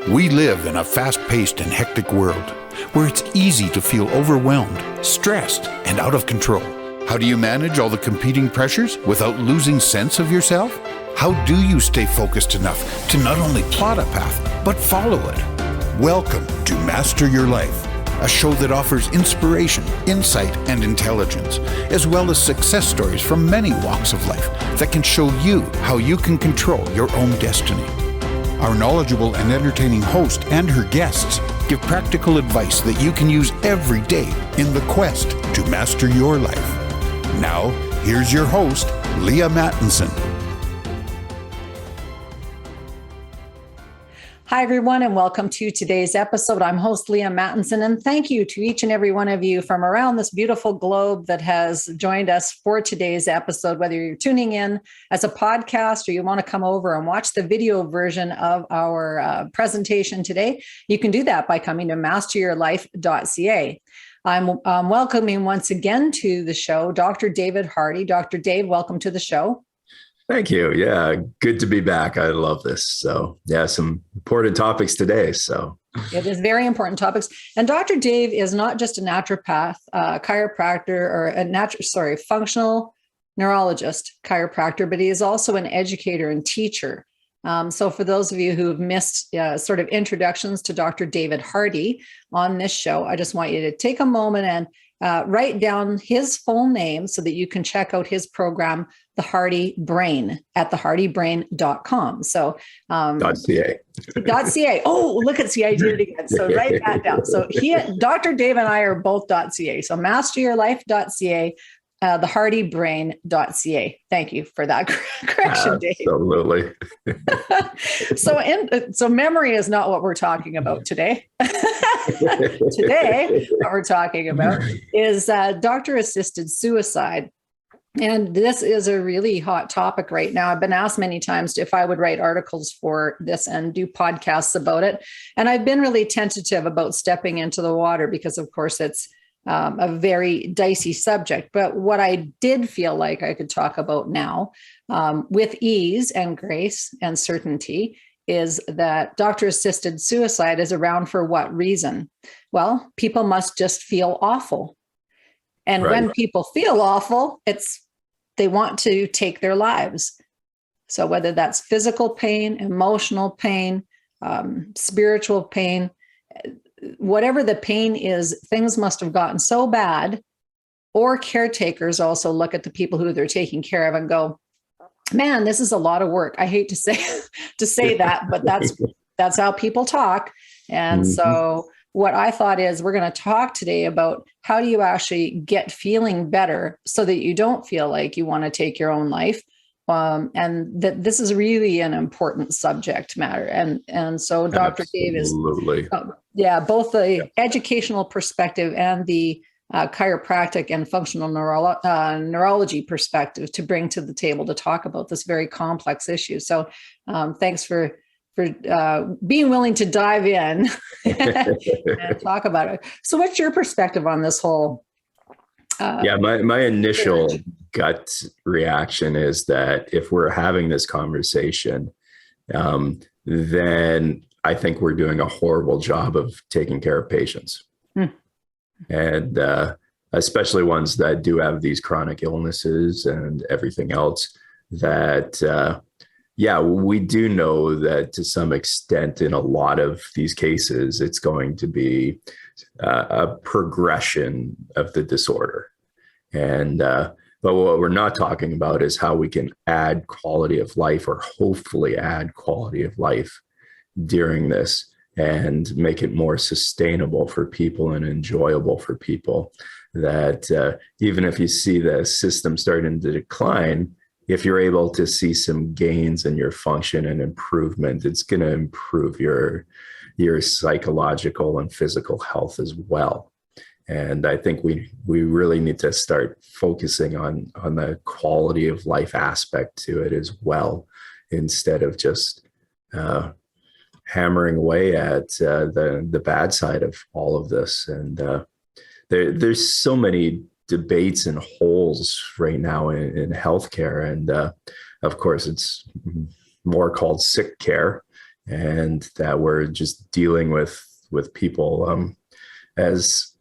We live in a fast-paced and hectic world where it's easy to feel overwhelmed, stressed, and out of control. How do you manage all the competing pressures without losing sense of yourself? How do you stay focused enough to not only plot a path, but follow it? Welcome to Master Your Life, a show that offers inspiration, insight, and intelligence, as well as success stories from many walks of life that can show you how you can control your own destiny. Our knowledgeable and entertaining host and her guests give practical advice that you can use every day in the quest to master your life. Now, here's your host, Leah Mattinson. Hi, everyone, and welcome to today's episode. I'm host Leah Mattinson, and thank you to each and every one of you from around this beautiful globe that has joined us for today's episode. Whether you're tuning in as a podcast or you want to come over and watch the video version of our presentation today, you can do that by coming to masteryourlife.ca. I'm welcoming once again to the show Dr. David Hardy. Dr. Dave, welcome to the show. Thank you. Yeah, good to be back. I love this. So yeah, some important topics today. So it is very important topics. And Dr. Dave is not just a naturopath, chiropractor, or functional neurologist, chiropractor, but he is also an educator and teacher. So for those of you who have missed sort of introductions to Dr. David Hardy on this show, I just want you to take a moment and write down his full name so that you can check out his program, The Hardy Brain, at thehardybrain.com. So .ca. .ca. Oh, look at see, I did it again. So write that down. So Dr. Dave and I are both .ca. So masteryourlife.ca, thehardybrain.ca. Thank you for that correction, Dave. Absolutely. So memory is not what we're talking about today. Today, what we're talking about is doctor-assisted suicide. And this is a really hot topic right now. I've been asked many times if I would write articles for this and do podcasts about it. And I've been really tentative about stepping into the water because, of course, it's a very dicey subject. But what I did feel like I could talk about now with ease and grace and certainty is that doctor-assisted suicide is around for what reason? Well, people must just feel awful. And when people feel awful, they want to take their lives. So whether that's physical pain, emotional pain, spiritual pain, whatever the pain is, things must have gotten so bad, or caretakers also look at the people who they're taking care of and go, man, this is a lot of work. I hate to say that, but that's how people talk. And so what I thought is we're going to talk today about how do you actually get feeling better so that you don't feel like you want to take your own life. And that this is really an important subject matter. And so Dr. Dave is both the educational perspective and the chiropractic and functional neurology perspective to bring to the table to talk about this very complex issue. So thanks for being willing to dive in and talk about it. So what's your perspective on this whole? My initial gut reaction is that if we're having this conversation, then I think we're doing a horrible job of taking care of patients. And especially ones that do have these chronic illnesses and everything else that, we do know that to some extent in a lot of these cases, it's going to be a progression of the disorder. And but what we're not talking about is how we can add quality of life, or hopefully add quality of life during this, and make it more sustainable for people and enjoyable for people. That even if you see the system starting to decline, if you're able to see some gains in your function and improvement, it's going to improve your psychological and physical health as well. And I think we really need to start focusing on the quality of life aspect to it as well, instead of just hammering away at the bad side of all of this. And there's so many debates and holes right now in healthcare. And of course, it's more called sick care. and that we're just dealing with people as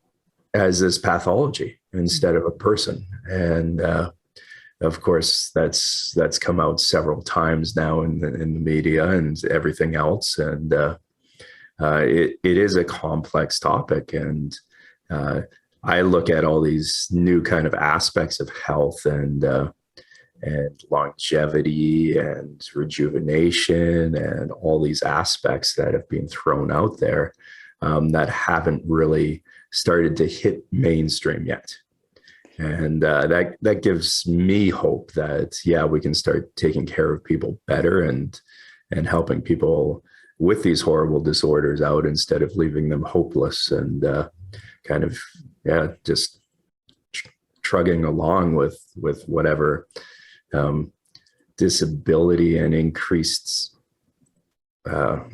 this pathology instead of a person. And of course, that's come out several times now in the media and everything else. And it is a complex topic. And I look at all these new kind of aspects of health and longevity and rejuvenation and all these aspects that have been thrown out there that haven't really started to hit mainstream yet. And that gives me hope that, yeah, we can start taking care of people better and helping people with these horrible disorders out instead of leaving them hopeless and kind of, yeah, just trugging along with whatever disability and increased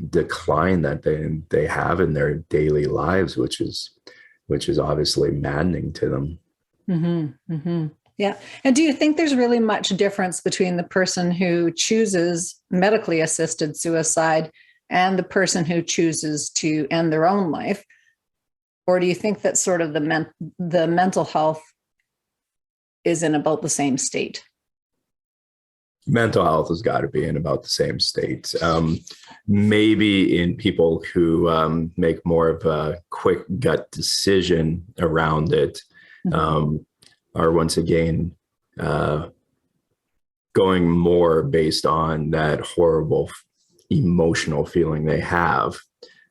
decline that they have in their daily lives, which is obviously maddening to them. Mm-hmm, mm-hmm. Yeah. And do you think there's really much difference between the person who chooses medically assisted suicide and the person who chooses to end their own life? Or do you think that sort of the mental health is in about the same state? Mental health has got to be in about the same state. Maybe in people who make more of a quick gut decision around it, are once again going more based on that horrible emotional feeling they have.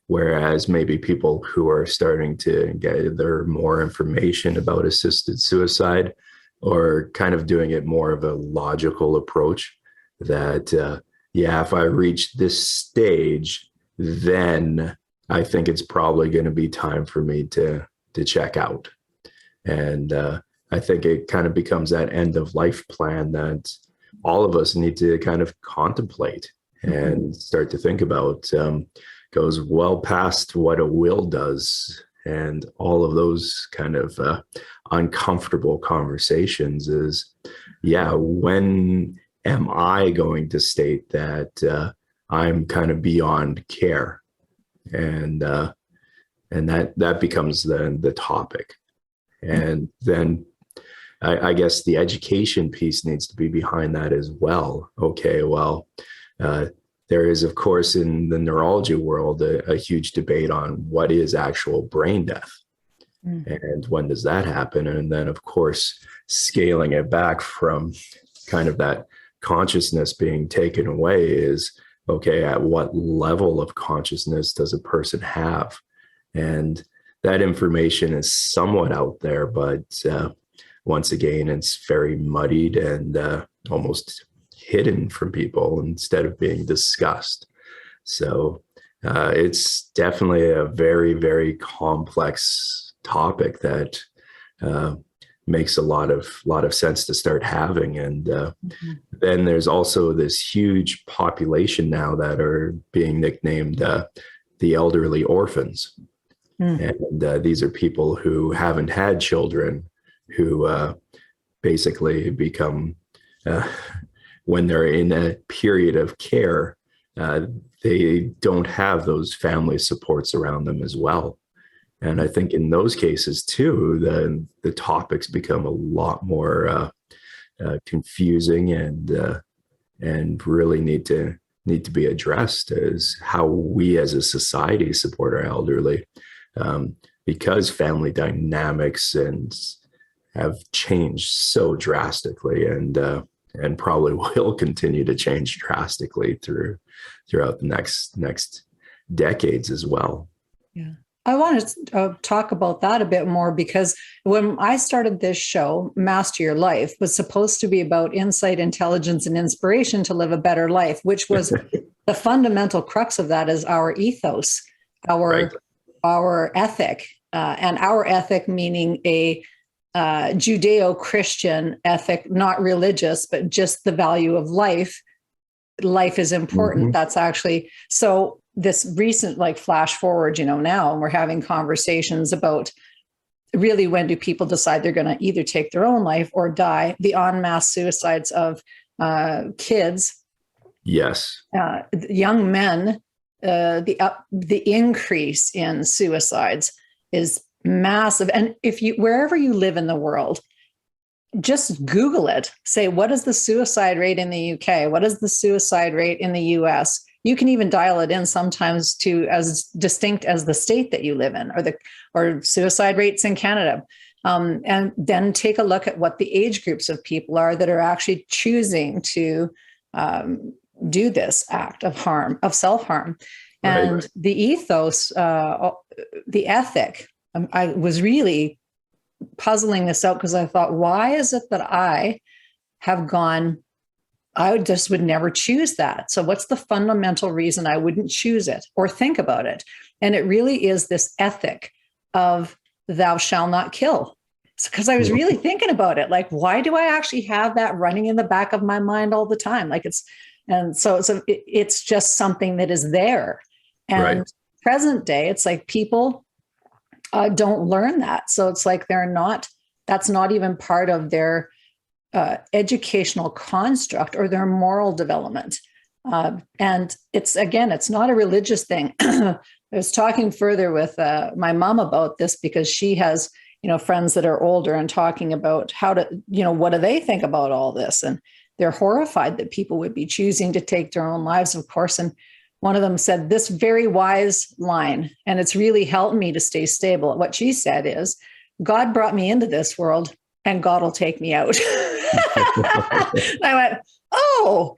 Whereas maybe people who are starting to gather more information about assisted suicide or kind of doing it more of a logical approach that, yeah, if I reach this stage, then I think it's probably going to be time for me to check out. And I think it kind of becomes that end of life plan that all of us need to kind of contemplate and start to think about. Goes well past what a will does and all of those kind of uncomfortable conversations is, yeah, when am I going to state that I'm kind of beyond care? And that becomes the topic. And then I guess the education piece needs to be behind that as well. Okay, well, there is, of course, in the neurology world, a huge debate on what is actual brain death and when does that happen? And then, of course, scaling it back from kind of that consciousness being taken away is, okay, at what level of consciousness does a person have? And that information is somewhat out there, but once again, it's very muddied and almost hidden from people instead of being discussed. So it's definitely a very, very complex topic that makes a lot of sense to start having. And then there's also this huge population now that are being nicknamed the elderly orphans. And these are people who haven't had children, who basically become, when they're in a period of care, they don't have those family supports around them as well. And I think in those cases too, the topics become a lot more confusing and really need to be addressed as how we as a society support our elderly, because family dynamics have changed so drastically and probably will continue to change drastically throughout the next decades as well. Yeah. I want to talk about that a bit more, because when I started this show, Master Your Life was supposed to be about insight, intelligence, and inspiration to live a better life, which was the fundamental crux of that is our ethos, our ethic, and our ethic meaning a Judeo-Christian ethic, not religious, but just the value of life. Life is important. That's actually, so this recent, like, flash forward, now, and we're having conversations about really when do people decide they're going to either take their own life or die, the en masse suicides of kids. Yes. Young men the increase in suicides is massive. And if you, wherever you live in the world, just Google it. Say, what is the suicide rate in the UK? What is the suicide rate in the US? You can even dial it in sometimes to as distinct as the state that you live in, or suicide rates in Canada. And then take a look at what the age groups of people are that are actually choosing to do this act of harm, of self-harm. And Right. the ethos, the ethic, I was really puzzling this out because I thought, why is it that I would never choose that? So what's the fundamental reason I wouldn't choose it or think about it? And it really is this ethic of thou shalt not kill. Because I was really thinking about it, like, why do I actually have that running in the back of my mind all the time? Like it's just something that is there. And Right. present day, it's like people don't learn that. So it's like that's not even part of their educational construct or their moral development. And it's not a religious thing. I was talking further with my mom about this because she has, friends that are older and talking about how to, what do they think about all this? And they're horrified that people would be choosing to take their own lives, of course. And one of them said this very wise line, and it's really helped me to stay stable. What she said is, God brought me into this world and God will take me out. And I went, oh,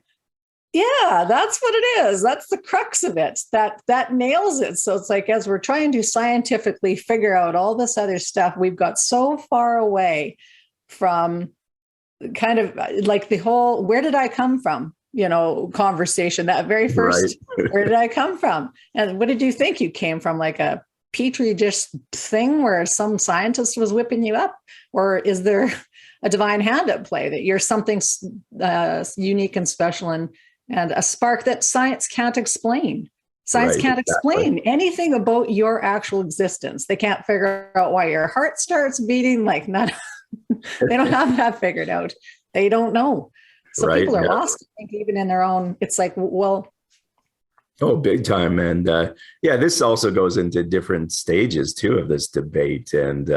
yeah, that's what it is. That's the crux of it. That nails it. So it's like, as we're trying to scientifically figure out all this other stuff, we've got so far away from kind of like the whole, where did I come from? Conversation, that very first, Right. where did I come from? And what did you think you came from? Like a petri dish thing where some scientist was whipping you up? Or is there a divine hand at play that you're something unique and special and a spark that science can't explain? Science Right, can't exactly. explain anything about your actual existence. They can't figure out why your heart starts beating. Like, none, they don't have that figured out. They don't know. So Right. people are Yeah. lost, I think, even in their own. It's like, well, Oh, big time. And this also goes into different stages too of this debate. And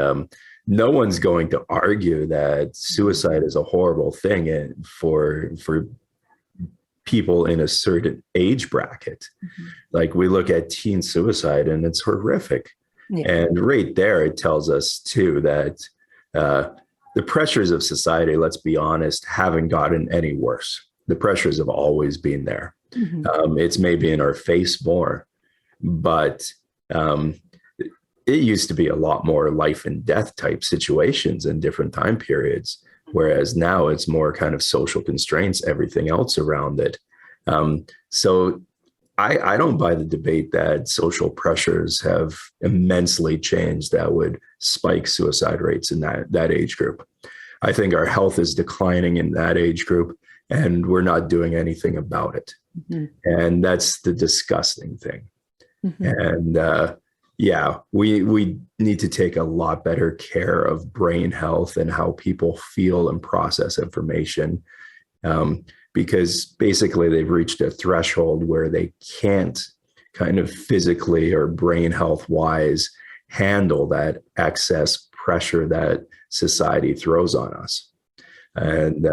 no one's going to argue that suicide is a horrible thing for people in a certain age bracket. Like, we look at teen suicide and it's horrific. yeah. And right there, it tells us too that the pressures of society, let's be honest, haven't gotten any worse. The pressures have always been there. It's maybe in our face more, but it used to be a lot more life and death type situations in different time periods, whereas now it's more kind of social constraints, everything else around it. So I don't buy the debate that social pressures have immensely changed that would spike suicide rates in that age group. I think our health is declining in that age group, and we're not doing anything about it. And that's the disgusting thing. And we need to take a lot better care of brain health and how people feel and process information. Because basically they've reached a threshold where they can't kind of physically or brain health wise handle that excess pressure that society throws on us. And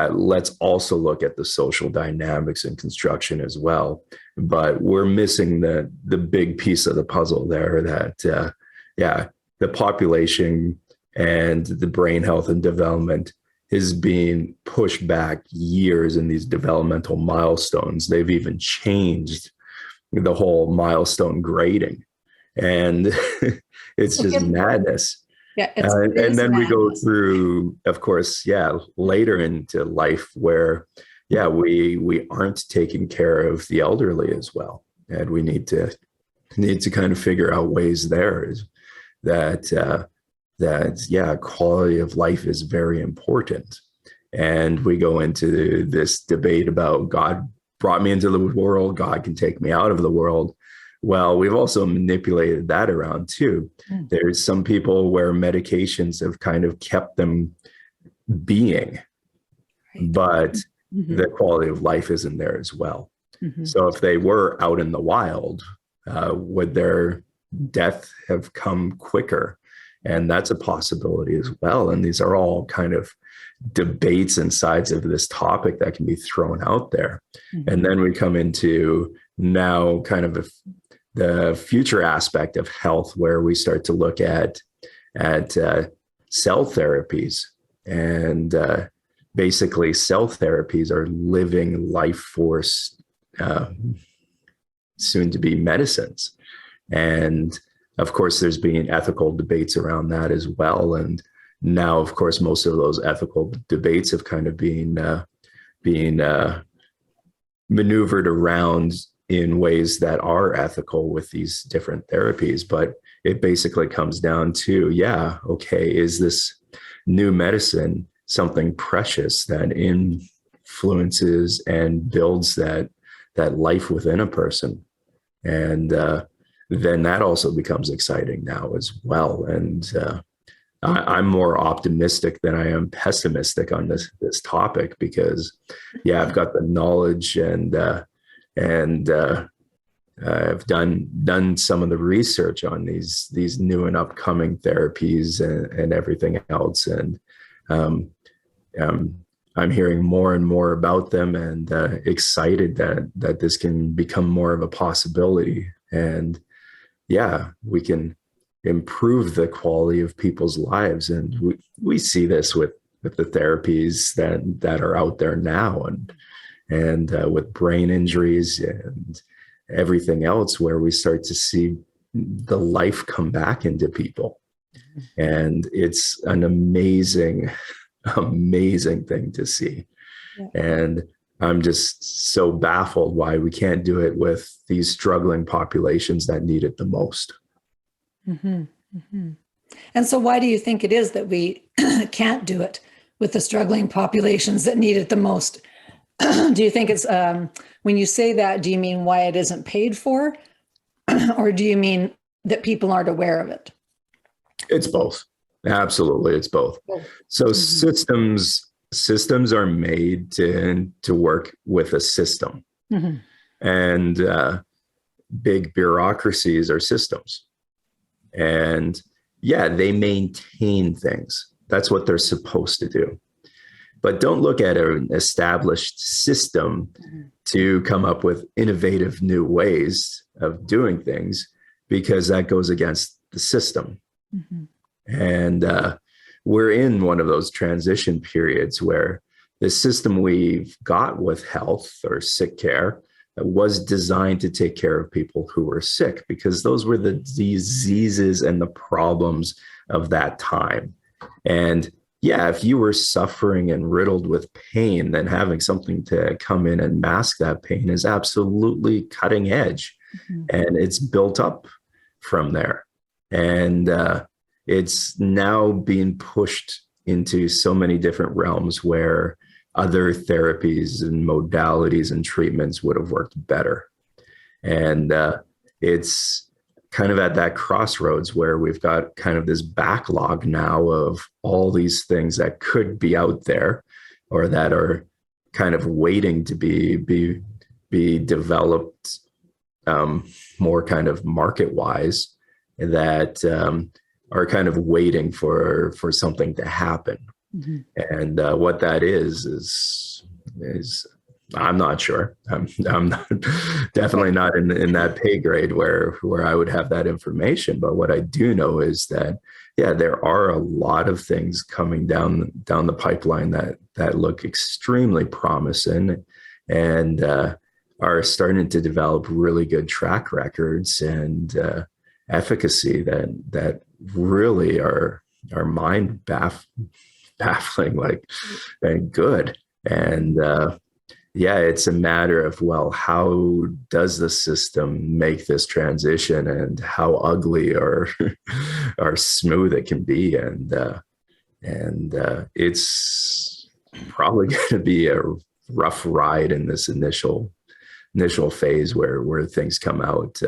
let's also look at the social dynamics and construction as well. But we're missing the big piece of the puzzle there that, the population and the brain health and development is being pushed back years in these developmental milestones. They've even changed the whole milestone grading. And it's just madness. Yeah, and then we go through, of course, later into life where, we aren't taking care of the elderly as well, and we need to kind of figure out ways there that quality of life is very important. And we go into this debate about God brought me into the world, God can take me out of the world. Well, we've also manipulated that around too. There's some people where medications have kind of kept them being, but the quality of life isn't there as well. Mm-hmm. So if they were out in the wild, would their death have come quicker? And that's a possibility as well. And these are all kind of debates and sides of this topic that can be thrown out there. Mm-hmm. And then we come into now kind of the future aspect of health, where we start to look at cell therapies. And basically, cell therapies are living life force, soon to be medicines. And of course, there's been ethical debates around that as well. And now, of course, most of those ethical debates have kind of been maneuvered around in ways that are ethical with these different therapies. But it basically comes down to, yeah, okay, is this new medicine something precious that influences and builds that life within a person? And then that also becomes exciting now as well. And I'm more optimistic than I am pessimistic on this topic, because, yeah, I've got the knowledge and I've done some of the research on these new and upcoming therapies and everything else. And I'm hearing more and more about them, and excited that this can become more of a possibility. And yeah, we can improve the quality of people's lives. And we see this with the therapies that are out there now, and with brain injuries and everything else, where we start to see the life come back into people. And it's an amazing thing to see. Yeah. And I'm just so baffled why we can't do it with these struggling populations that need it the most. Mm-hmm. Mm-hmm. And so why do you think it is that we can't do it with the struggling populations that need it the most? Do you think it's, when you say that, do you mean why it isn't paid for? Or do you mean that people aren't aware of it? It's both. Absolutely. It's both. So systems are made to work with a system. Mm-hmm. And big bureaucracies are systems. And yeah, they maintain things. That's what they're supposed to do. But don't look at an established system to come up with innovative new ways of doing things, because that goes against the system. Mm-hmm. And we're in one of those transition periods where the system we've got with health or sick care was designed to take care of people who were sick, because those were the diseases and the problems of that time. And yeah, if you were suffering and riddled with pain, then having something to come in and mask that pain is absolutely cutting edge. Mm-hmm. And it's built up from there. And it's now being pushed into so many different realms where other therapies and modalities and treatments would have worked better. And it's kind of at that crossroads where we've got kind of this backlog now of all these things that could be out there, or that are kind of waiting to be developed more kind of market wise, that are kind of waiting for something to happen. Mm-hmm. And what that is I'm not sure. I'm not, definitely not in that pay grade where I would have that information. But what I do know is that, yeah, there are a lot of things coming down the pipeline that look extremely promising, and are starting to develop really good track records and efficacy that really are mind baffling, like, and good. And yeah, it's a matter of, well, how does the system make this transition, and how ugly or smooth it can be. And it's probably going to be a rough ride in this initial phase where things come out.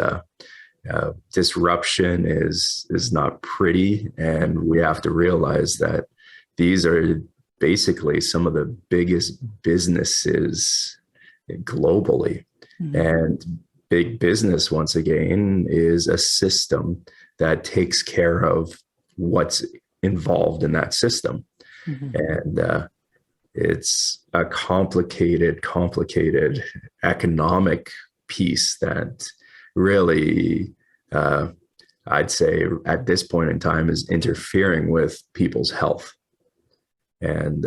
Disruption is not pretty, and we have to realize that these are basically some of the biggest businesses globally. And big business, once again, is a system that takes care of what's involved in that system. And it's a complicated economic piece that really, I'd say at this point in time, is interfering with people's health. And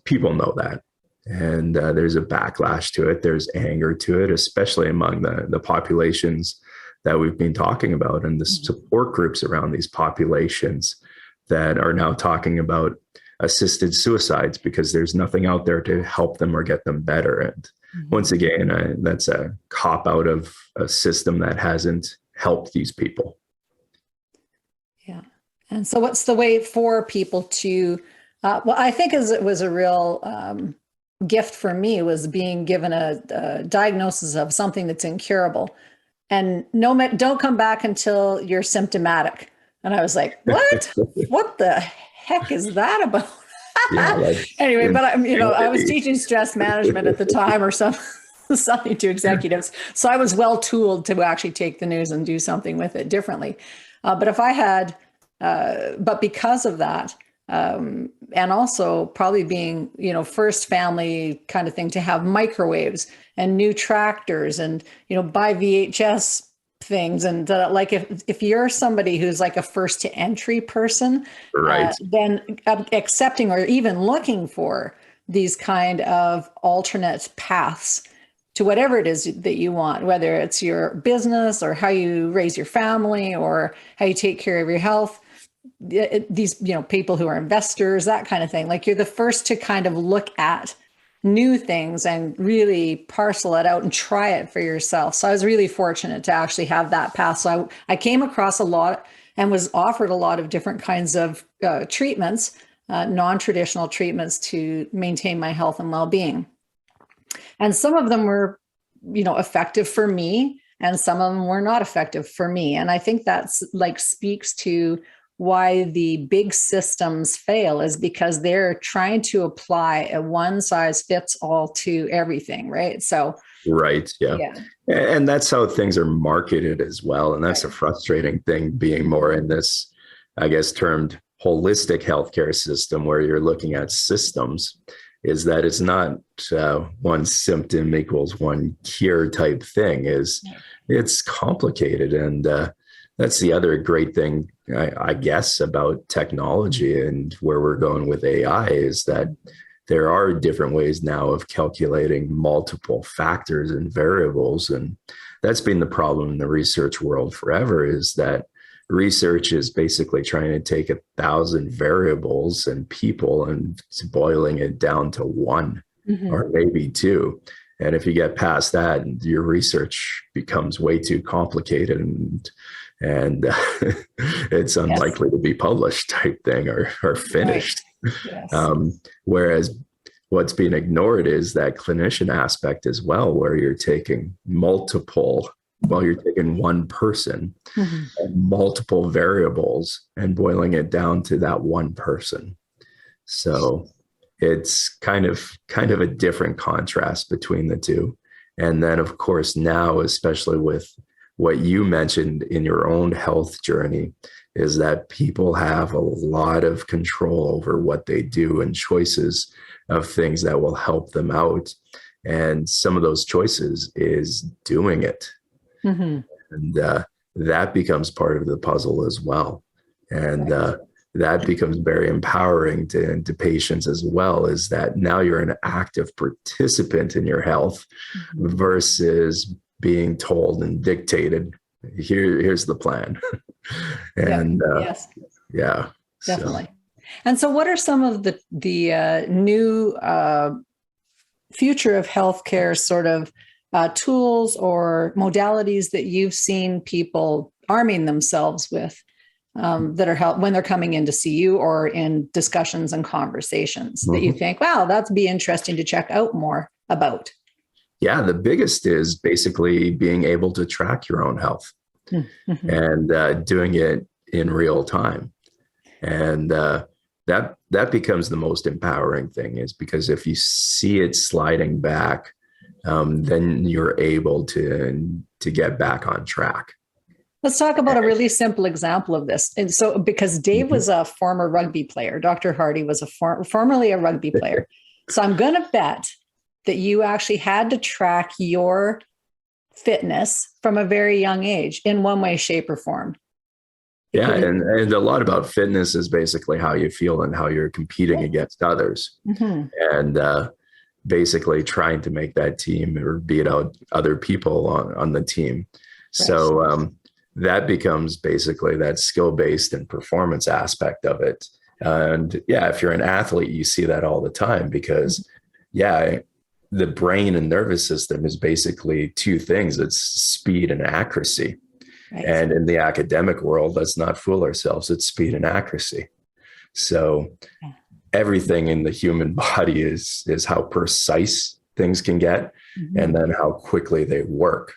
people know that. And there's a backlash to it. There's anger to it, especially among the populations that we've been talking about, and the support groups around these populations that are now talking about assisted suicides because there's nothing out there to help them or get them better. And once again, that's a cop out of a system that hasn't helped these people. Yeah. And so what's the way for people to, well, I think it was a real gift for me was being given a diagnosis of something that's incurable. And don't come back until you're symptomatic. And I was like, what? What the heck is that about? Anyway, but I was teaching stress management at the time or something to executives. So I was well tooled to actually take the news and do something with it differently. But if I had, but because of that, and also probably being, first family kind of thing to have microwaves and new tractors and, buy VHS things. And like, if you're somebody who's like a first to entry person, right, then accepting or even looking for these kind of alternate paths to whatever it is that you want, whether it's your business or how you raise your family or how you take care of your health, these, people who are investors, that kind of thing. Like, you're the first to kind of look at new things and really parcel it out and try it for yourself. So I was really fortunate to actually have that path. So I came across a lot and was offered a lot of different kinds of treatments, non-traditional treatments to maintain my health and well-being. And some of them were, effective for me, and some of them were not effective for me. And I think that's speaks to why the big systems fail, is because they're trying to apply a one size fits all to everything, right? So, right, yeah. And that's how things are marketed as well. And that's a frustrating thing, being more in this, I guess, termed holistic healthcare system, where you're looking at systems, is that it's not one symptom equals one cure type thing. It's complicated. And that's the other great thing, I guess, about technology and where we're going with AI, is that there are different ways now of calculating multiple factors and variables. And that's been the problem in the research world forever, is that research is basically trying to take 1,000 variables and people and boiling it down to one or maybe two. And if you get past that, your research becomes way too complicated and it's unlikely to be published type thing or finished. Right. Yes. Whereas what's being ignored is that clinician aspect as well, where you're taking you're taking one person and multiple variables and boiling it down to that one person. So it's kind of a different contrast between the two. And then, of course, now, especially with what you mentioned in your own health journey, is that people have a lot of control over what they do and choices of things that will help them out. And some of those choices is doing it. And that becomes part of the puzzle as well. And that becomes very empowering to patients as well, is that now you're an active participant in your health versus being told and dictated, here's the plan. And yeah, definitely. So. And so what are some of the new future of healthcare sort of tools or modalities that you've seen people arming themselves with that are when they're coming in to see you or in discussions and conversations that you think, wow, that'd be interesting to check out more about? Yeah, the biggest is basically being able to track your own health and doing it in real time. And that becomes the most empowering thing, is because if you see it sliding back, then you're able to get back on track. Let's talk about a really simple example of this. And so, because Dave was a former rugby player, Dr. Hardy was formerly a rugby player. So I'm going to bet that you actually had to track your fitness from a very young age in one way, shape, or form. Yeah. And a lot about fitness is basically how you feel and how you're competing against others. And basically trying to make that team or beat out other people on the team. So that becomes basically that skill-based and performance aspect of it. And yeah, if you're an athlete, you see that all the time because the brain and nervous system is basically two things. It's speed and accuracy. Right. And in the academic world, let's not fool ourselves. It's speed and accuracy. So everything in the human body is how precise things can get, and then how quickly they work.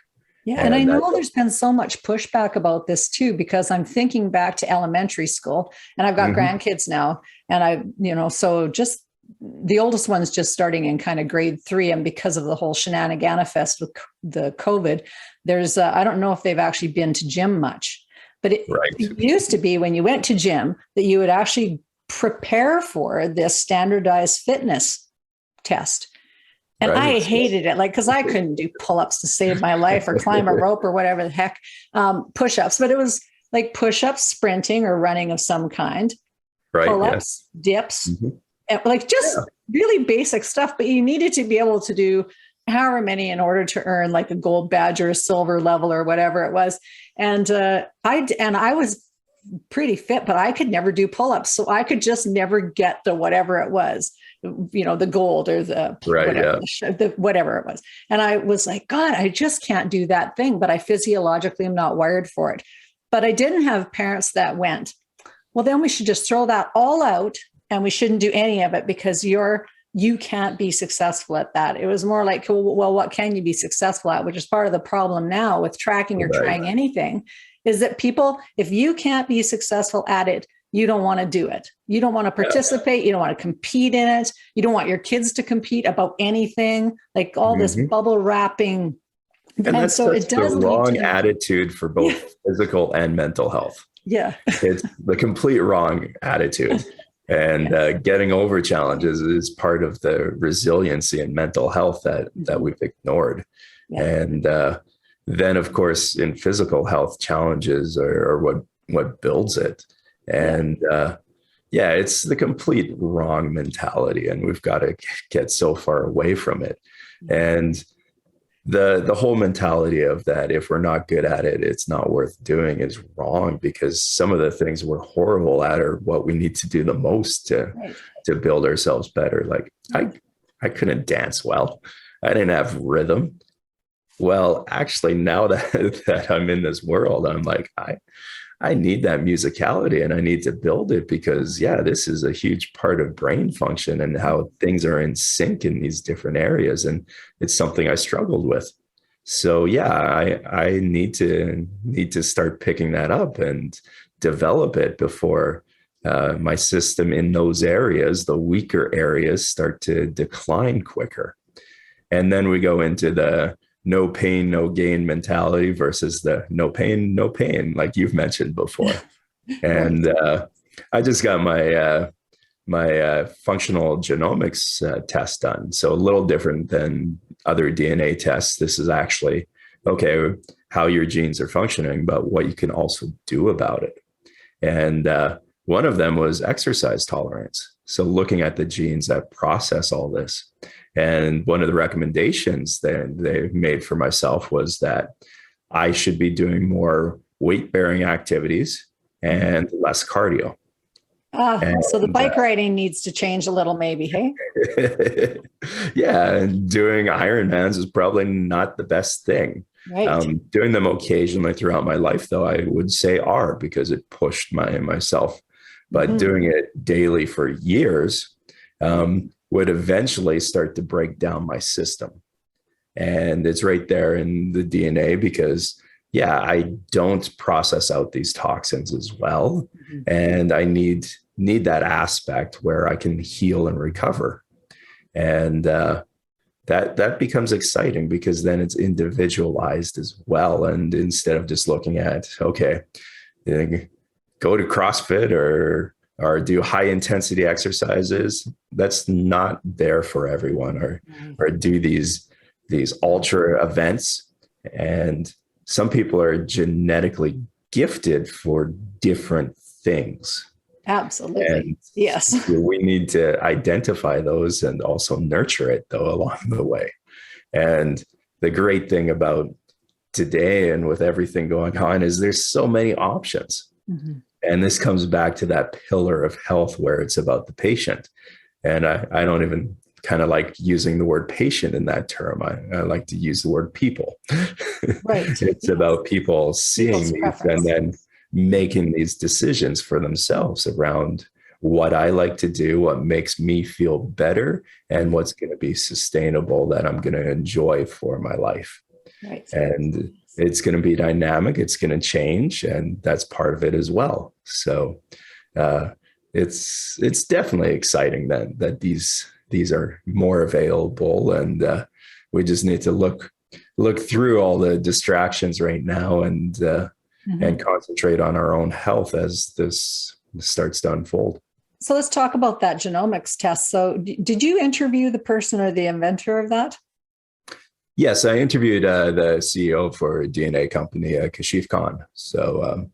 Yeah. And I know there's been so much pushback about this too, because I'm thinking back to elementary school, and I've got grandkids now, and so just the oldest one's just starting in kind of grade 3. And because of the whole shenaniganifest with the COVID, there's, I don't know if they've actually been to gym much, but it used to be when you went to gym that you would actually prepare for this standardized fitness test. And I hated it, like, because I couldn't do pull-ups to save my life or climb a rope or whatever the heck, push-ups. But it was like push-ups, sprinting or running of some kind, pull-ups, dips, and like just really basic stuff. But you needed to be able to do however many in order to earn like a gold badge or a silver level or whatever it was. And I was pretty fit, but I could never do pull-ups. So I could just never get the whatever it was, the gold or the whatever it was. And I was like, God, I just can't do that thing, but I physiologically am not wired for it. But I didn't have parents that went, well, then we should just throw that all out and we shouldn't do any of it because you can't be successful at that. It was more like, well, what can you be successful at? Which is part of the problem now with tracking or trying anything, is that people, if you can't be successful at it, you don't want to do it. You don't want to participate. You don't want to compete in it. You don't want your kids to compete about anything, like all this bubble wrapping. And that's so it does the wrong attitude for both physical and mental health. Yeah. It's the complete wrong attitude. And getting over challenges is part of the resiliency and mental health that we've ignored. Yeah. And then, of course, in physical health, challenges are what builds it. And it's the complete wrong mentality, and we've got to get so far away from it. And the whole mentality of that, if we're not good at it, it's not worth doing, is wrong, because some of the things we're horrible at are what we need to do the most to build ourselves better. Like I couldn't dance well. I didn't have rhythm. Well, actually, now that I'm in this world, I'm like, I need that musicality and I need to build it because, this is a huge part of brain function and how things are in sync in these different areas. And it's something I struggled with. So, I need to start picking that up and develop it before my system in those areas, the weaker areas, start to decline quicker. And then we go into the no pain, no gain mentality versus the no pain, no pain, like you've mentioned before. And I just got my functional genomics test done. So a little different than other DNA tests. This is actually, how your genes are functioning, but what you can also do about it. And one of them was exercise tolerance. So looking at the genes that process all this. And one of the recommendations that they made for myself was that I should be doing more weight-bearing activities and less cardio. So the bike riding needs to change a little, maybe, hey? And doing Ironmans is probably not the best thing. Right. Doing them occasionally throughout my life, though, I would say are, because it pushed myself. But doing it daily for years would eventually start to break down my system. And it's right there in the DNA because, I don't process out these toxins as well. And I need need that aspect where I can heal and recover. And that becomes exciting because then it's individualized as well. And instead of just looking at, okay, go to CrossFit or do high intensity exercises, that's not there for everyone, or do these ultra events. And some people are genetically gifted for different things. Absolutely. And yes. We need to identify those and also nurture it, though, along the way. And the great thing about today and with everything going on is there's so many options. Mm-hmm. And this comes back to that pillar of health where it's about the patient. And I don't even kind of like using the word patient in that term. I like to use the word people. Right. It's about people seeing these and then making these decisions for themselves around what I like to do, what makes me feel better, and what's going to be sustainable that I'm going to enjoy for my life. Right. And it's going to be dynamic. It's going to change. And that's part of it as well. So it's definitely exciting that these are more available. And we just need to look through all the distractions right now and concentrate on our own health as this starts to unfold. So let's talk about that genomics test. So did you interview the person or the inventor of that? Yes, I interviewed the CEO for a DNA company, Kashif Khan. So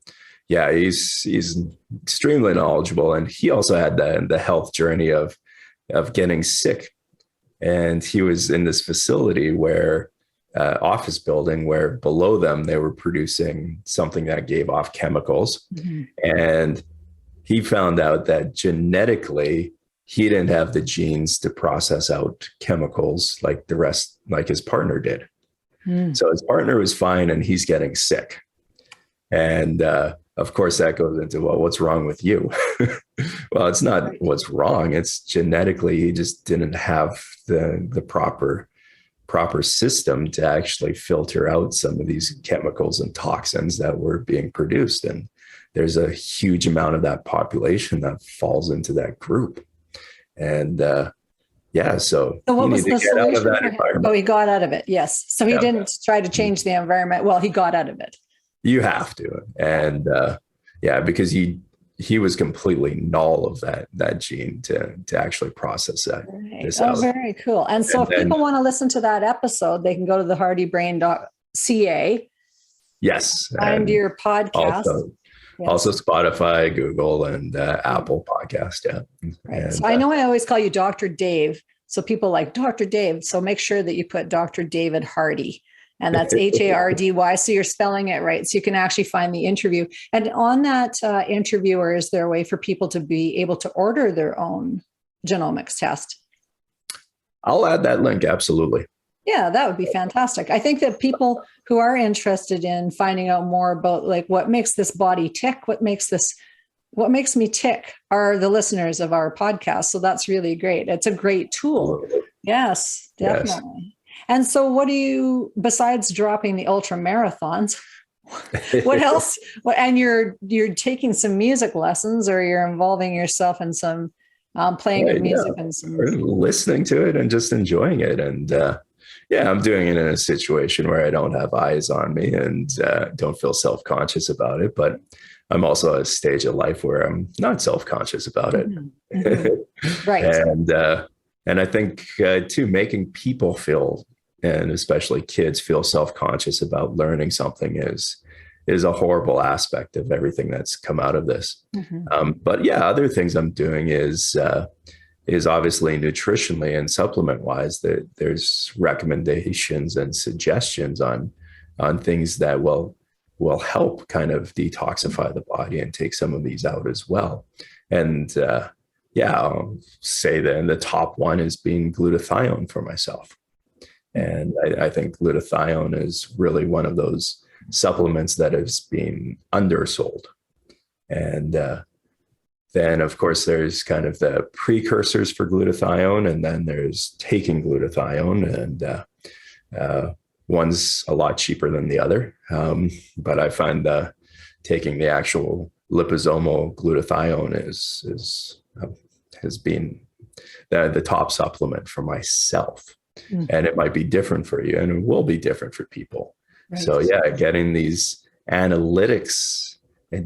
he's extremely knowledgeable, and he also had the health journey of getting sick. And he was in this facility where office building where below them they were producing something that gave off chemicals, and he found out that genetically he didn't have the genes to process out chemicals like the rest, like his partner did. So his partner was fine and he's getting sick. And of course that goes into, well, what's wrong with you? Well, it's not what's wrong. It's genetically, he just didn't have the proper system to actually filter out some of these chemicals and toxins that were being produced. And there's a huge amount of that population that falls into that group. And so what was the solution for him? Oh, he got out of it. Yes. So he didn't try to change the environment. Well, he got out of it. You have to. And because he was completely null of that gene to actually process that. Right. Oh, very cool. And so if people want to listen to that episode, they can go to the hardybrain.ca. Yes. Find your podcast. Also Spotify, Google, and Apple Podcast. Yeah. Right. And, so I know I always call you Dr. Dave. So people like Dr. Dave. So make sure that you put Dr. David Hardy. And that's Hardy. So you're spelling it right. So you can actually find the interview. And on that interview, or is there a way for people to be able to order their own genomics test? I'll add that link. Absolutely. Yeah, that would be fantastic. I think that people who are interested in finding out more about like what makes this body tick, what makes me tick are the listeners of our podcast. So that's really great. It's a great tool. Yes, definitely. Yes. And so what do you, besides dropping the ultra marathons, what else? And you're taking some music lessons, or you're involving yourself in some playing of music and some listening to it and just enjoying it. And I'm doing it in a situation where I don't have eyes on me and don't feel self-conscious about it. But I'm also at a stage of life where I'm not self-conscious about it. Right. And I think too, making people feel, and especially kids, feel self-conscious about learning something is a horrible aspect of everything that's come out of this. But other things I'm doing is obviously nutritionally and supplement wise, that there's recommendations and suggestions on things that will help kind of detoxify the body and take some of these out as well. And I'll say that the top one is being glutathione for myself. And I think glutathione is really one of those supplements that is being undersold. And then, of course, there's kind of the precursors for glutathione, and then there's taking glutathione, and one's a lot cheaper than the other. But I find taking the actual liposomal glutathione has been the top supplement for myself. Mm. And it might be different for you, and it will be different for people. Right. So yeah, getting these analytics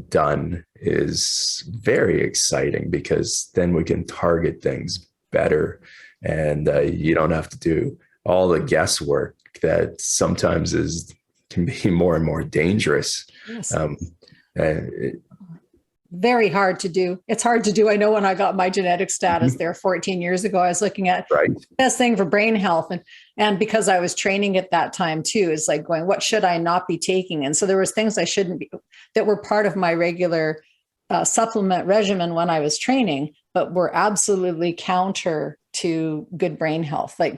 done is very exciting, because then we can target things better, and you don't have to do all the guesswork that sometimes can be more and more dangerous. Yes. Very hard to do. It's hard to do. I know when I got my genetic status there 14 years ago, I was looking at the best thing for brain health. And because I was training at that time too, it's like going, what should I not be taking? And so there was things I shouldn't be, that were part of my regular supplement regimen when I was training, but were absolutely counter to good brain health. So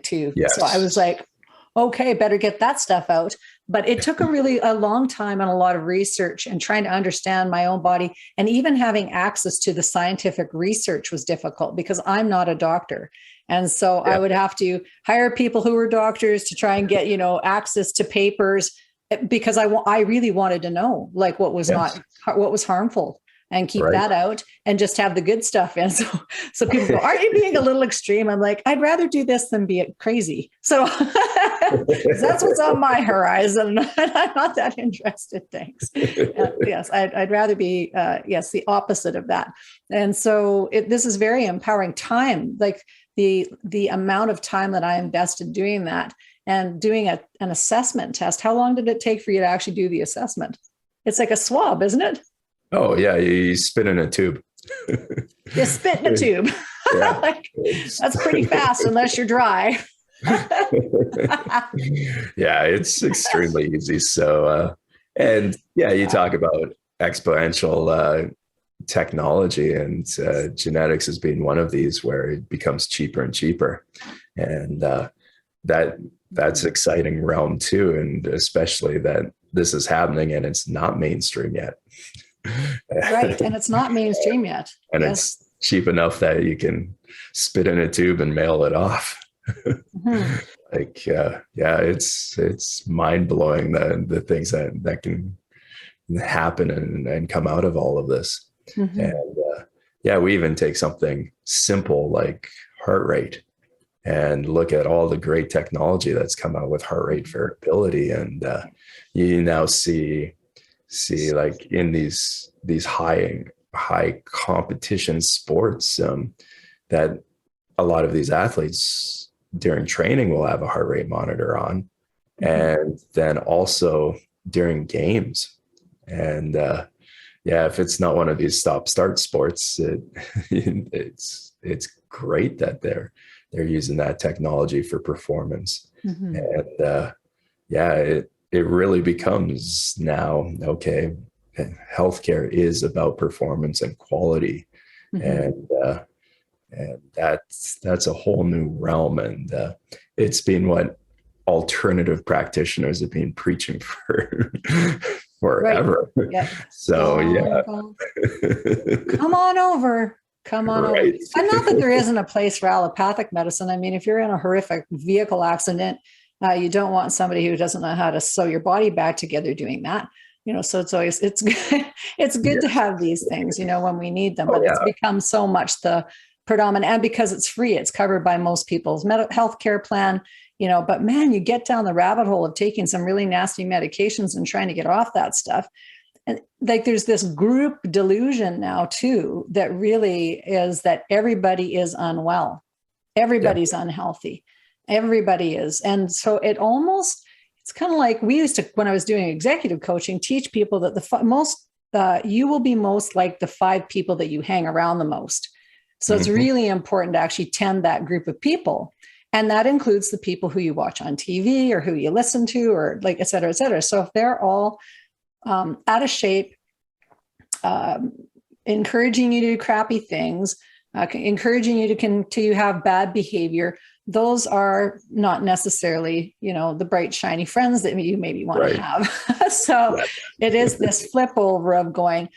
I was like, okay, better get that stuff out. But it took a long time and a lot of research and trying to understand my own body. And even having access to the scientific research was difficult, because I'm not a doctor. And so I would have to hire people who were doctors to try and get, access to papers, because I really wanted to know like what was what was harmful, and keep that out and just have the good stuff in. So people go, aren't you being a little extreme? I'm like, I'd rather do this than be crazy. So that's what's on my horizon. I'm not that interested. Thanks. Yes, I'd rather be, the opposite of that. And so this is very empowering time, like the amount of time that I invested doing that and doing an assessment test. How long did it take for you to actually do the assessment? It's like a swab, isn't it? Oh, yeah. You spit in a tube. You spit in a tube. That's pretty fast unless you're dry. Yeah, it's extremely easy. So, you talk about exponential technology, and genetics has been one of these where it becomes cheaper and cheaper. And that's exciting realm too. And especially that this is happening and it's not mainstream yet. Right. And it's not mainstream yet. And it's cheap enough that you can spit in a tube and mail it off. Mm-hmm. It's mind blowing, the things that can happen and come out of all of this. Mm-hmm. And we even take something simple like heart rate and look at all the great technology that's come out with heart rate variability. And you now see like in these high competition sports, that a lot of these athletes during training will have a heart rate monitor on, and then also during games. And if it's not one of these stop-start sports, it's great that they're using that technology for performance. Mm-hmm. And it really becomes now, okay, healthcare is about performance and quality. Mm-hmm. And that's a whole new realm. And it's been what alternative practitioners have been preaching for forever. Right. Yeah. So come on over. And not that there isn't a place for allopathic medicine. I mean, if you're in a horrific vehicle accident, you don't want somebody who doesn't know how to sew your body back together doing that. So it's good to have these things, when we need them, but it's become so much the predominant, and because it's free, it's covered by most people's health care plan, but man, you get down the rabbit hole of taking some really nasty medications and trying to get off that stuff. And like, there's this group delusion now too, that really is that everybody is unwell. Everybody's unhealthy. Everybody is. And so it's kind of like we used to, when I was doing executive coaching, teach people that you will be most like the 5 people that you hang around the most. So it's really important to actually tend that group of people. And that includes the people who you watch on TV or who you listen to, or like, et cetera, et cetera. So if they're all out of shape, encouraging you to do crappy things, encouraging you to have bad behavior, those are not necessarily, the bright, shiny friends that you maybe want to have. So it is this flip over of going,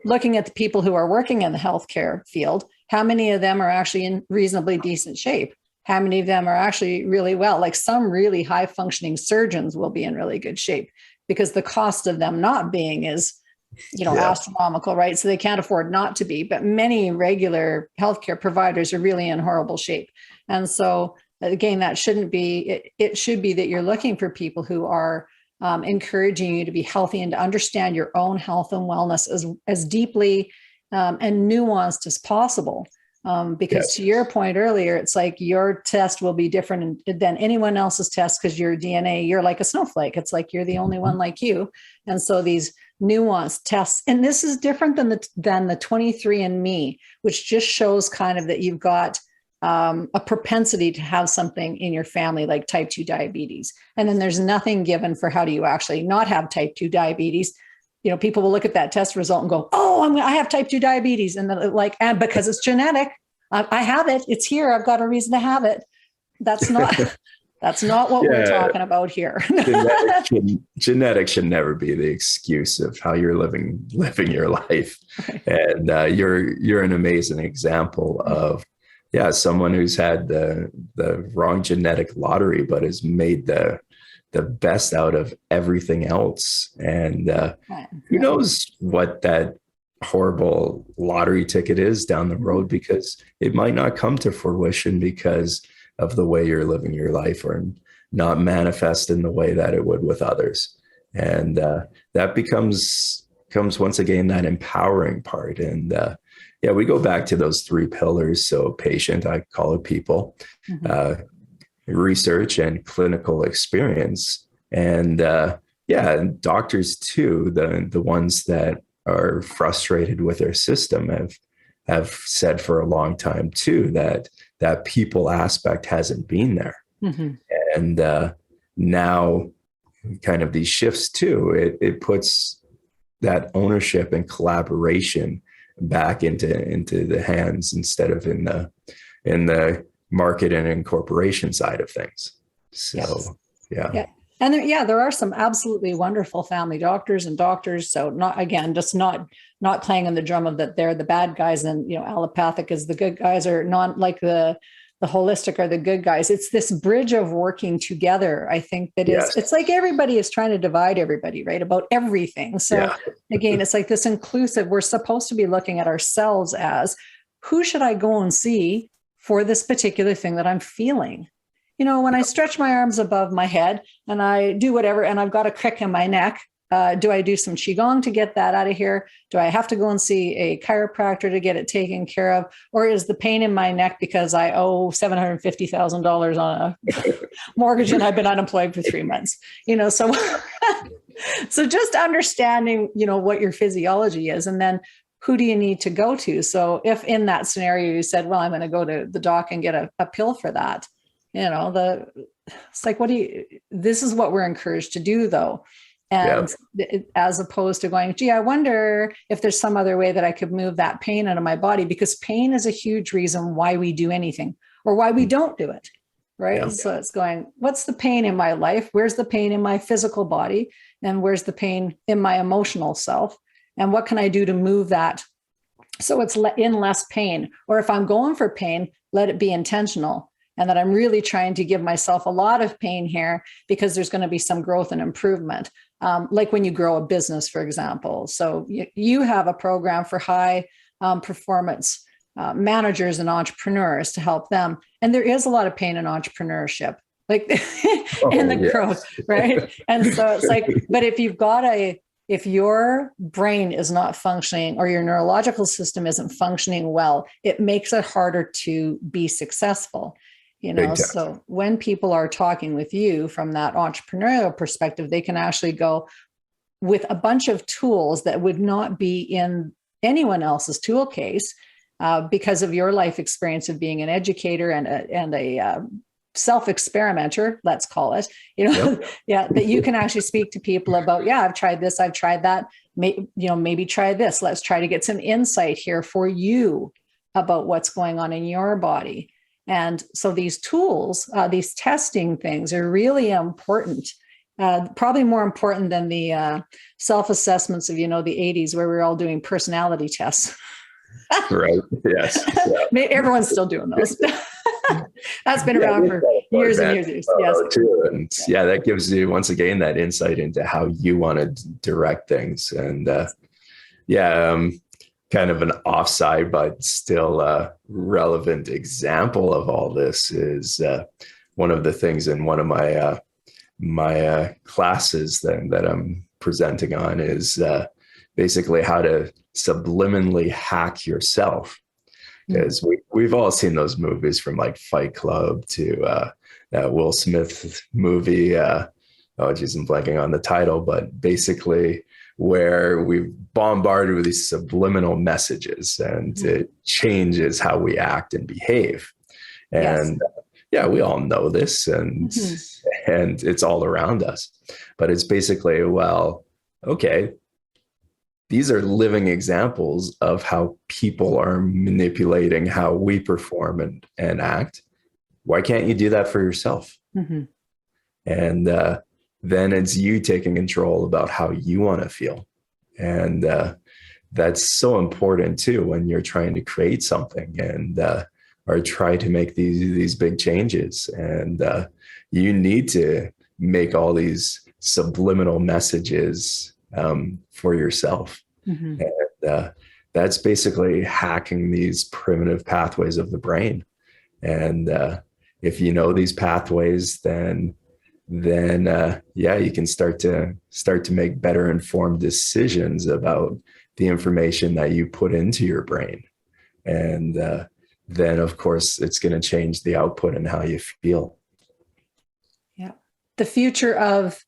looking at the people who are working in the healthcare field, how many of them are actually in reasonably decent shape? How many of them are actually really well? Like some really high functioning surgeons will be in really good shape, because the cost of them not being is astronomical, right? So they can't afford not to be, but many regular healthcare providers are really in horrible shape. And so again, that shouldn't be, it should be that you're looking for people who are encouraging you to be healthy and to understand your own health and wellness as deeply and nuanced as possible. Because to your point earlier, it's like your test will be different than anyone else's test because your DNA, you're like a snowflake. It's like you're the only one like you. And so these nuanced tests, and this is different than the 23andMe, which just shows kind of that you've got a propensity to have something in your family like type 2 diabetes. And then there's nothing given for how do you actually not have type 2 diabetes. People will look at that test result and go, oh, I have type 2 diabetes. And then and because it's genetic, I have it. It's here. I've got a reason to have it. That's not what we're talking about here. Genetics should never be the excuse of how you're living your life. And you're an amazing example of, someone who's had the wrong genetic lottery, but has made the best out of everything else. And who knows what that horrible lottery ticket is down the road, because it might not come to fruition because of the way you're living your life, or not manifest in the way that it would with others. And that comes once again, that empowering part. And we go back to those 3 pillars. So patient, I call it people, research and clinical experience. And and doctors too, the ones that are frustrated with their system have said for a long time too, that people aspect hasn't been there. And now kind of these shifts too, it puts that ownership and collaboration back into the hands instead of in the market and incorporation side of things. So, yeah. And there are some absolutely wonderful family doctors and doctors. So not playing on the drum of that they're the bad guys and, allopathic is the good guys, or not like the holistic are the good guys. It's this bridge of working together. I think that it's like everybody is trying to divide everybody, right? About everything. So again, it's like this inclusive, we're supposed to be looking at ourselves as, who should I go and see for this particular thing that I'm feeling? When I stretch my arms above my head and I do whatever, and I've got a crick in my neck, do I do some Qigong to get that out of here? Do I have to go and see a chiropractor to get it taken care of? Or is the pain in my neck because I owe $750,000 on a mortgage and I've been unemployed for 3 months? So just understanding, what your physiology is, and then who do you need to go to? So if in that scenario you said, well, I'm going to go to the doc and get a pill for that, it's like, this is what we're encouraged to do though. And as opposed to going, gee, I wonder if there's some other way that I could move that pain out of my body, because pain is a huge reason why we do anything or why we don't do it. Right. So it's going, what's the pain in my life? Where's the pain in my physical body? And where's the pain in my emotional self? And what can I do to move that so it's in less pain? Or if I'm going for pain, let it be intentional. And that I'm really trying to give myself a lot of pain here because there's going to be some growth and improvement. Like when you grow a business, for example. So you have a program for high performance managers and entrepreneurs to help them. And there is a lot of pain in entrepreneurship, like in the growth, right? And so it's like, but if your brain is not functioning or your neurological system isn't functioning well, it makes it harder to be successful. So when people are talking with you from that entrepreneurial perspective, they can actually go with a bunch of tools that would not be in anyone else's tool case because of your life experience of being an educator and a self-experimenter, let's call it, that you can actually speak to people about, I've tried this, I've tried that, maybe try this. Let's try to get some insight here for you about what's going on in your body. And so these tools, these testing things are really important, probably more important than the self-assessments of, the 80s where we were all doing personality tests. Right. Yes. Yeah. Everyone's still doing those. That's been around for years and years. Yes. Too. And that gives you, once again, that insight into how you want to direct things. And Kind of an offside, but still a relevant example of all this is one of the things in one of my classes that I'm presenting on is basically how to subliminally hack yourself. Because we've all seen those movies from like Fight Club to that Will Smith movie. I'm blanking on the title, but basically where we've bombarded with these subliminal messages and it changes how we act and behave. And we all know this and it's all around us. But it's basically, well, okay, these are living examples of how people are manipulating how we perform and act. Why can't you do that for yourself? And then it's you taking control about how you want to feel. And that's so important too, when you're trying to create something and or try to make these big changes. And you need to make all these subliminal messages for yourself. And that's basically hacking these primitive pathways of the brain. And if you know these pathways, then you can start to make better informed decisions about the information that you put into your brain. And then of course it's going to change the output and how you feel. Yeah. The future of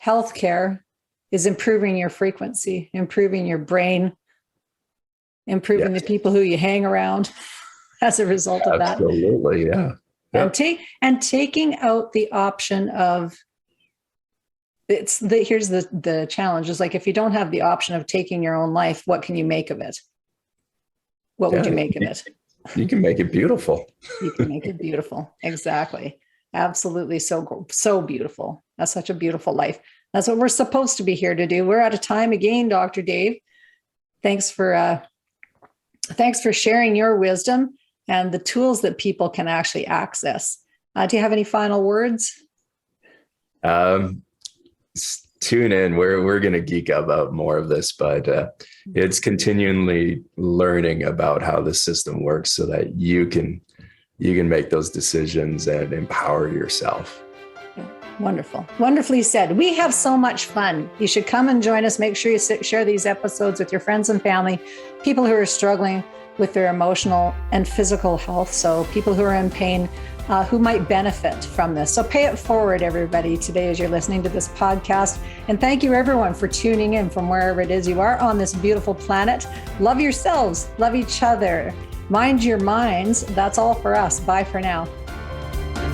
healthcare is improving your frequency, improving your brain, improving the people who you hang around as a result of that. Absolutely, yeah. And taking out the option of here's the challenge is like, if you don't have the option of taking your own life, what can you make of it? What would you make of it? You can make it beautiful. You can make it beautiful. Exactly. Absolutely. So beautiful. That's such a beautiful life. That's what we're supposed to be here to do. We're out of time again, Dr. Dave. Thanks for sharing your wisdom and the tools that people can actually access. Do you have any final words? Tune in. We're going to geek about more of this, but it's continually learning about how the system works so that you can make those decisions and empower yourself. Wonderful. Wonderfully said. We have so much fun. You should come and join us. Make sure you share these episodes with your friends and family, people who are struggling with their emotional and physical health. So people who are in pain, who might benefit from this. So pay it forward, everybody, today as you're listening to this podcast. And thank you, everyone, for tuning in from wherever it is you are on this beautiful planet. Love yourselves. Love each other. Mind your minds. That's all for us. Bye for now.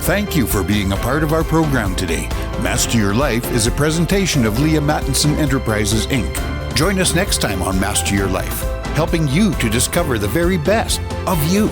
Thank you for being a part of our program today. Master Your Life is a presentation of Leah Mattinson Enterprises, Inc. Join us next time on Master Your Life, helping you to discover the very best of you.